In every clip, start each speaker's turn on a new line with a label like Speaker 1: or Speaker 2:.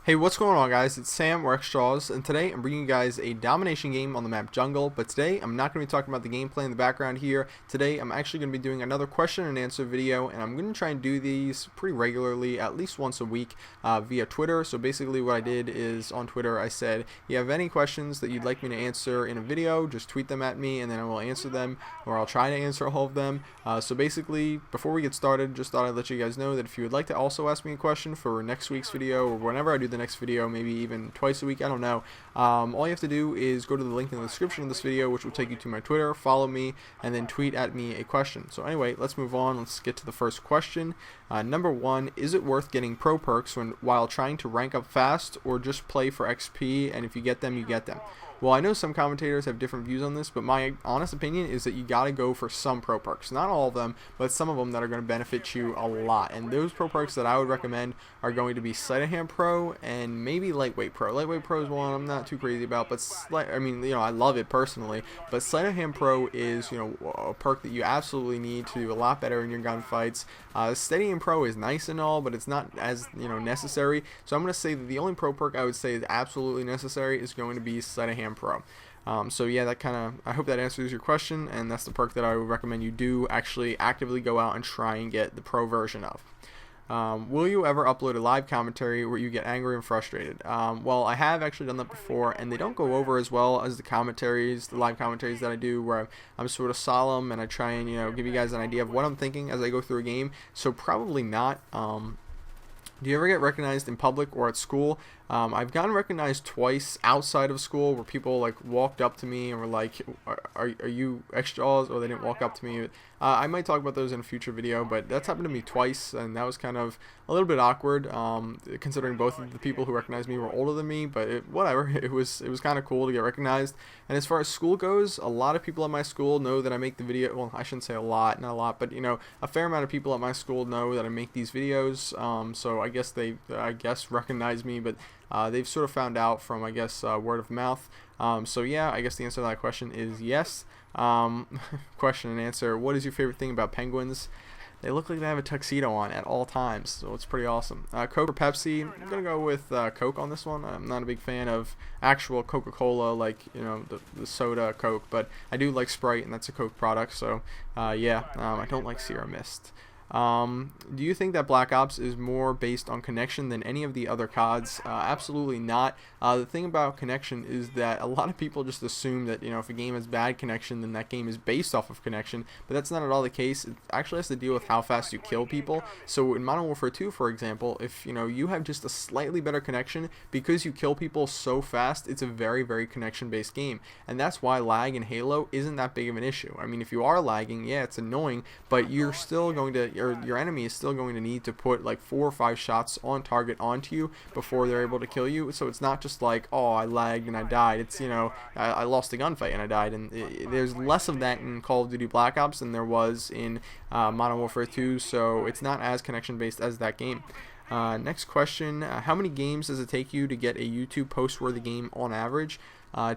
Speaker 1: Hey, what's going on, guys? It's Sam or xJawz, and today I'm bringing you guys a domination game on the map Jungle. But today I'm not going to be talking about the gameplay in the background here. Today I'm actually going to be doing another question and answer video, and I'm going to try and do these pretty regularly, at least once a week, via Twitter. So basically what I did is on Twitter I said, you have any questions that you'd like me to answer in a video, just tweet them at me and then I will answer them, or I'll try to answer all of them. So basically, before we get started, just thought I'd let you guys know that if you would like to also ask me a question for next week's video, or whenever I do the next video, maybe even twice a week, I don't know, all you have to do is go to the link in the description of this video, which will take you to my Twitter, follow me, and then tweet at me a question. So anyway, let's move on. Let's get to the first question. Number one, is it worth getting pro perks while trying to rank up fast, or just play for XP, and if you get them, you get them? Well, I know some commentators have different views on this, but my honest opinion is that you gotta go for some pro perks. Not all of them, but some of them that are going to benefit you a lot. And those pro perks that I would recommend are going to be Sleight of Hand Pro and maybe Lightweight Pro. Lightweight Pro is one I'm not too crazy about, but I love it personally. But Sleight of Hand Pro is, a perk that you absolutely need to do a lot better in your gunfights. Steady Aim Pro is nice and all, but it's not as necessary. So I'm going to say that the only pro perk I would say is absolutely necessary is going to be Sleight of Hand Pro. So yeah, I hope that answers your question, and that's the perk that I would recommend you do actually actively go out and try and get the pro version of. Will you ever upload a live commentary where you get angry and frustrated? Well, I have actually done that before, and they don't go over as well as the live commentaries that I do, where I'm sort of solemn and I try and give you guys an idea of what I'm thinking as I go through a game. So probably not. Do you ever get recognized in public or at school? I've gotten recognized twice outside of school, where people walked up to me and were like, are you xJawz? Or they didn't walk up to me. I might talk about those in a future video, but that's happened to me twice, and that was kind of a little bit awkward, considering both of the people who recognized me were older than me, but whatever. It was kind of cool to get recognized. And as far as school goes, a lot of people at my school know that I make the video. Well, I shouldn't say a lot, not a lot, but a fair amount of people at my school know that I make these videos. So I guess they recognize me, but they've sort of found out from, word of mouth. So yeah, I guess the answer to that question is yes. Question and answer: what is your favorite thing about penguins? They look like they have a tuxedo on at all times, so it's pretty awesome. Coke or Pepsi? I'm gonna go with Coke on this one. I'm not a big fan of actual Coca-Cola, the soda Coke, but I do like Sprite, and that's a Coke product. So yeah, I don't like Sierra Mist. Do you think that Black Ops is more based on connection than any of the other CODs? Absolutely not. The thing about connection is that a lot of people just assume that if a game has bad connection, then that game is based off of connection, but that's not at all the case. It actually has to deal with how fast you kill people. So in Modern Warfare 2, for example, if you have just a slightly better connection, because you kill people so fast, it's a very, very connection based game, and that's why lag in Halo isn't that big of an issue. I mean, if you are lagging, yeah, it's annoying, but you're still going to your enemy is still going to need to put 4 or 5 shots on target onto you before they're able to kill you. So it's not just like, oh, I lagged and I died. It's I lost a gunfight and I died. And there's less of that in Call of Duty Black Ops than there was in Modern Warfare 2. So it's not as connection based as that game. Next question: how many games does it take you to get a YouTube post worthy game on average?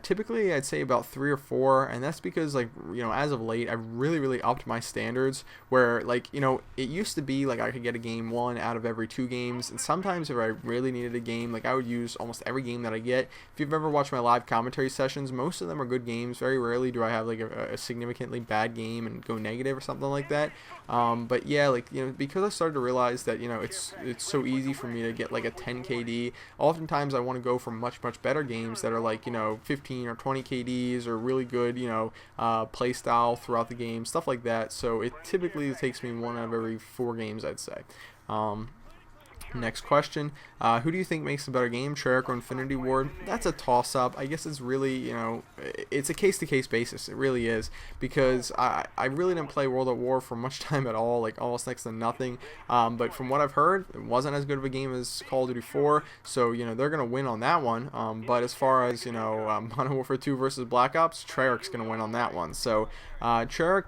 Speaker 1: Typically I'd say about 3 or 4, and that's because as of late I've really upped my standards, where it used to be I could get a game 1 out of every 2 games, and sometimes if I really needed a game, I would use almost every game that I get. If you've ever watched my live commentary sessions, most of them are good games. Very rarely do I have a significantly bad game and go negative or something like that. But yeah, because I started to realize that it's so easy for me to get a 10 KD, oftentimes I want to go for much better games that are 15 or 20 KDs, or really good play style throughout the game, stuff like that. So it typically takes me 1 out of every 4 games, I'd say. Next question: who do you think makes a better game, Treyarch or Infinity Ward? That's a toss-up. I guess it's really, it's a case-to-case basis. It really is, because I really didn't play World at War for much time at all, almost next to nothing. But from what I've heard, it wasn't as good of a game as Call of Duty 4, so they're gonna win on that one. But as far as Modern Warfare 2 versus Black Ops, Treyarch's gonna win on that one. So Treyarch.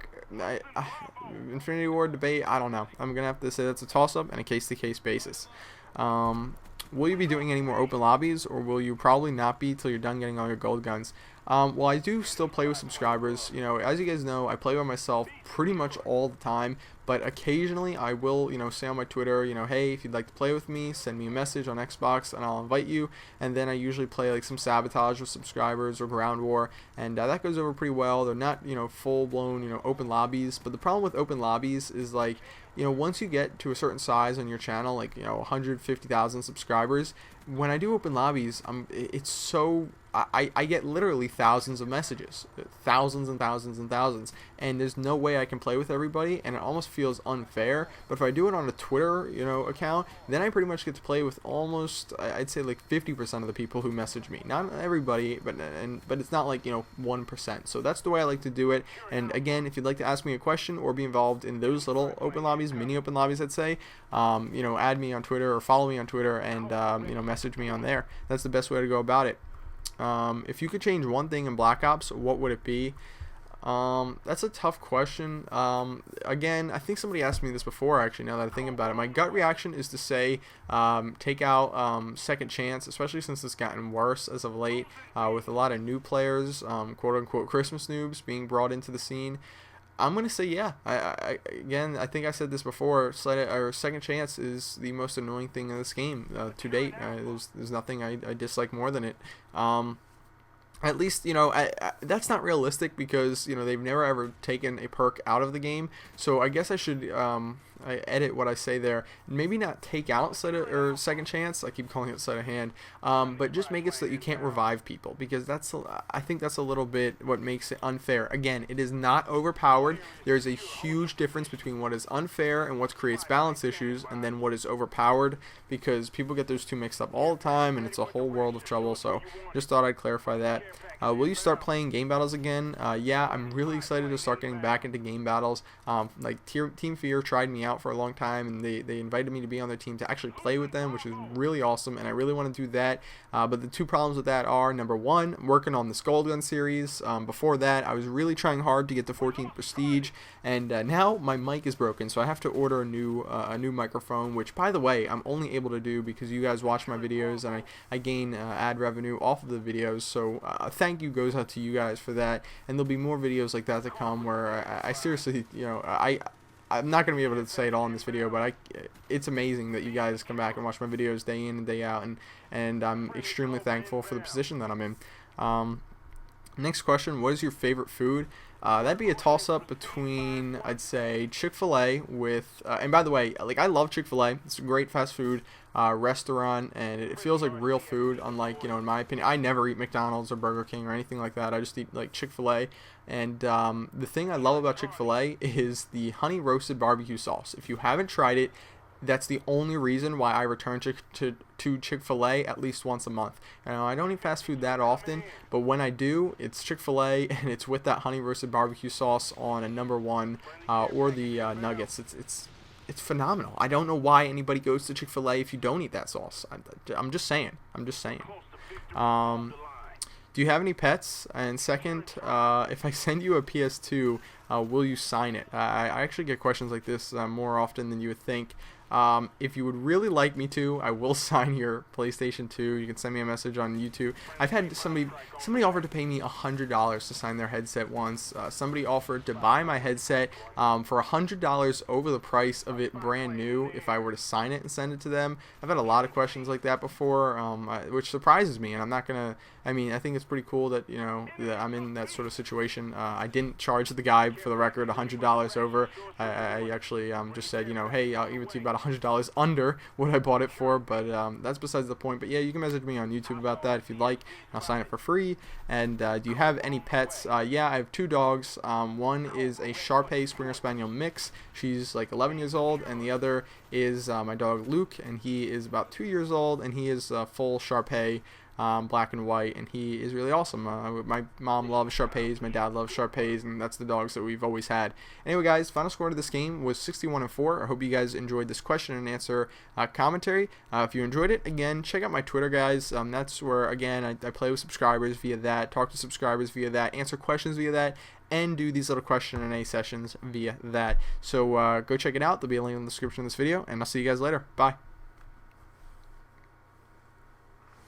Speaker 1: Infinity Ward debate, I don't know. I'm gonna have to say that's a toss-up and a case-to-case basis. Will you be doing any more open lobbies, or will you probably not be till you're done getting all your gold guns? Well, I do still play with subscribers. You know, as you guys know, I play by myself pretty much all the time, but occasionally I will, you know, say on my Twitter, you know, hey, if you'd like to play with me, send me a message on Xbox and I'll invite you. And then I usually play like some Sabotage with subscribers or Ground War, and that goes over pretty well. They're not, you know, full blown, you know, open lobbies, but the problem with open lobbies is, like, you know, once you get to a certain size on your channel, like, you know, 150,000 subscribers, when I do open lobbies, it's so, I get literally thousands of messages, thousands and thousands and thousands, and there's no way I can play with everybody, and it almost feels unfair. But if I do it on a Twitter, you know, account, then I pretty much get to play with almost, I'd say, like 50% of the people who message me. Not everybody, but it's not like, you know, 1%. So that's the way I like to do it. And again, if you'd like to ask me a question or be involved in those little open lobbies, mini open lobbies, I'd say, you know, add me on Twitter or follow me on Twitter, and you know, message me on there. That's the best way to go about it. If you could change one thing in Black Ops, what would it be? That's a tough question. Again, I think somebody asked me this before, actually, now that I think about it. My gut reaction is to say take out Second Chance, especially since it's gotten worse as of late, with a lot of new players, quote-unquote Christmas noobs, being brought into the scene. I'm going to say yeah. Again, I think I said this before, Second Chance is the most annoying thing in this game to date. There's nothing I dislike more than it. At least, you know, that's not realistic because, you know, they've never ever taken a perk out of the game. So I guess I should I edit what I say there. Maybe not take out Second Chance. I keep calling it Sleight of Hand. But just make it so that you can't revive people, because I think that's a little bit what makes it unfair. Again, it is not overpowered. There's a huge difference between what is unfair and what creates balance issues, and then what is overpowered, because people get those two mixed up all the time, and it's a whole world of trouble. So just thought I'd clarify that. Will you start playing game battles again? Yeah, I'm really excited to start getting back into game battles. Like Team Fear tried me out for a long time, and they invited me to be on their team to actually play with them, which is really awesome, and I really want to do that. But the two problems with that are, number one, I'm working on the Skull Gun series. Before that, I was really trying hard to get the 14th Prestige, and now my mic is broken, so I have to order a new microphone, which, by the way, I'm only able to do because you guys watch my videos, and I gain ad revenue off of the videos. So thank you goes out to you guys for that, and there'll be more videos like that to come, where I seriously, you know, I'm not going to be able to say it all in this video, but it's amazing that you guys come back and watch my videos day in and day out, and I'm extremely thankful for the position that I'm in. Next question, what is your favorite food? That'd be a toss-up between, I'd say, Chick-fil-A with, and by the way, like, I love Chick-fil-A. It's a great fast food restaurant, and it feels like real food, unlike, you know, in my opinion, I never eat McDonald's or Burger King or anything like that. I just eat, like, Chick-fil-A, and the thing I love about Chick-fil-A is the honey roasted barbecue sauce. If you haven't tried it, that's the only reason why I return to Chick-fil-A at least once a month. Now, I don't eat fast food that often, but when I do, it's Chick-fil-A, and it's with that honey roasted barbecue sauce on a number one, or the nuggets. It's phenomenal. I don't know why anybody goes to Chick-fil-A if you don't eat that sauce. I'm just saying. Do you have any pets? And second, if I send you a PS2, will you sign it? I actually get questions like this more often than you would think. If you would really like me to, I will sign your PlayStation 2. You can send me a message on YouTube. I've had somebody offered to pay me $100 to sign their headset once. Somebody offered to buy my headset for $100 over the price of it brand new if I were to sign it and send it to them. I've had a lot of questions like that before, which surprises me, and I'm not gonna. I mean, I think it's pretty cool that, you know, that I'm in that sort of situation. I didn't charge the guy, for the record, $100 over. I actually just said, you know, hey, I'll give it to you about $100 under what I bought it for, but that's besides the point. But yeah, you can message me on YouTube about that if you'd like. I'll sign it for free. And do you have any pets? Yeah, I have two dogs. One is a Shar-Pei Springer Spaniel mix. She's like 11 years old, and the other is my dog Luke, and he is about 2 years old, and he is full Shar-Pei, black and white, and he is really awesome. My mom loves Shar-Peis, my dad loves Shar-Peis, and that's the dogs that we've always had. Anyway, guys, final score to this game was 61-4. I hope you guys enjoyed this question and answer commentary. If you enjoyed it, again, check out my Twitter, guys. That's where, again, I play with subscribers via that, talk to subscribers via that, answer questions via that, and do these little question and A sessions via that. So go check it out. There'll be a link in the description of this video, and I'll see you guys later. Bye.